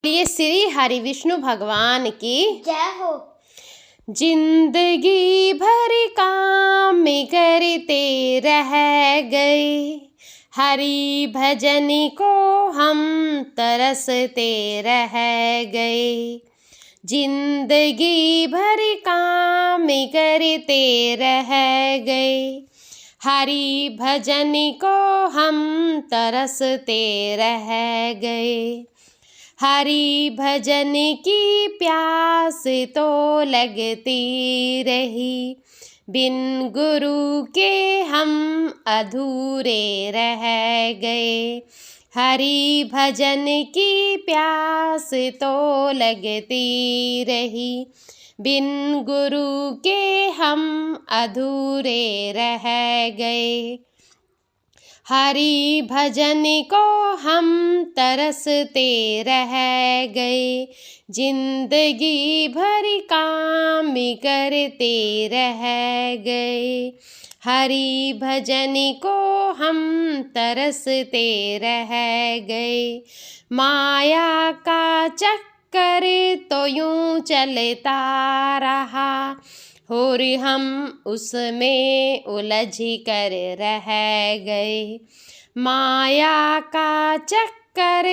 ये श्री हरि विष्णु भगवान की जय हो। जिंदगी भर काम करते रह गए, हरि भजन को हम तरसते रह गए। जिंदगी भर काम करते रह गए, हरि भजन को हम तरसते रह गए। हरि भजन की प्यास तो लगती रही, बिन गुरु के हम अधूरे रह गए। हरि भजन की प्यास तो लगती रही, बिन गुरु के हम अधूरे रह गए। हरि भजन को हम तरसते रह गए, जिंदगी भर काम करते रह गए। हरि भजन को हम तरसते रह गए। माया का चक्कर तो यूं चलता रहा, और हम उसमें उलझ कर रह गए। माया का चक्कर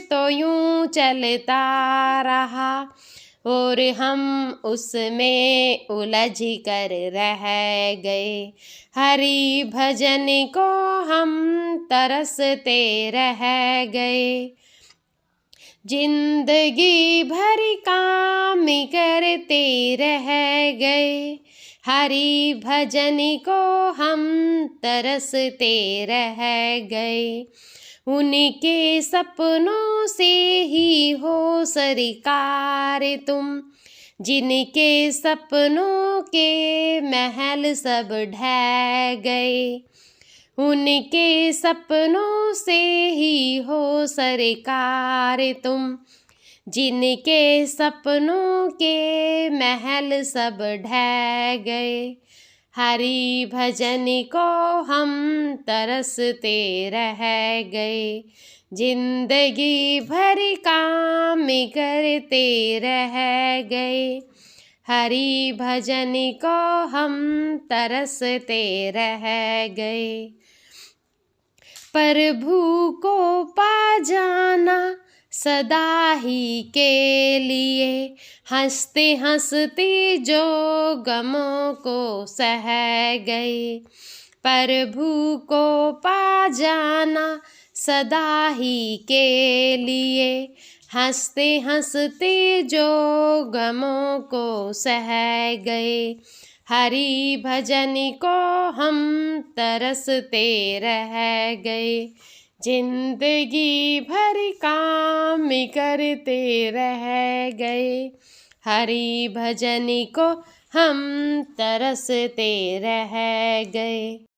तो यूं चलता रहा, और हम उसमें उलझ कर रह गए। हरि भजन को हम तरसते रह गए, जिंदगी भर काम करते रह गए। हरि भजन को हम तरसते रह गए। उनके सपनों से ही हो सरकार तुम, जिनके सपनों के महल सब ढह गए। उनके सपनों से ही हो सरकार तुम, जिनके सपनों के महल सब ढह गए। हरि भजन को हम तरसते रह गए, जिंदगी भर काम करते रह गए। हरि भजन को हम तरसते रह गए। प्रभु को पा जाना सदा ही के लिए, हंसते हंसते जो गमों को सह गए। प्रभु को पा जाना सदा ही के लिए, हंसते हंसते जो गमों को सह गए। हरि भजन को हम तरसते रह गए, जिंदगी भर काम करते रह गए। हरि भजन को हम तरसते रह गए।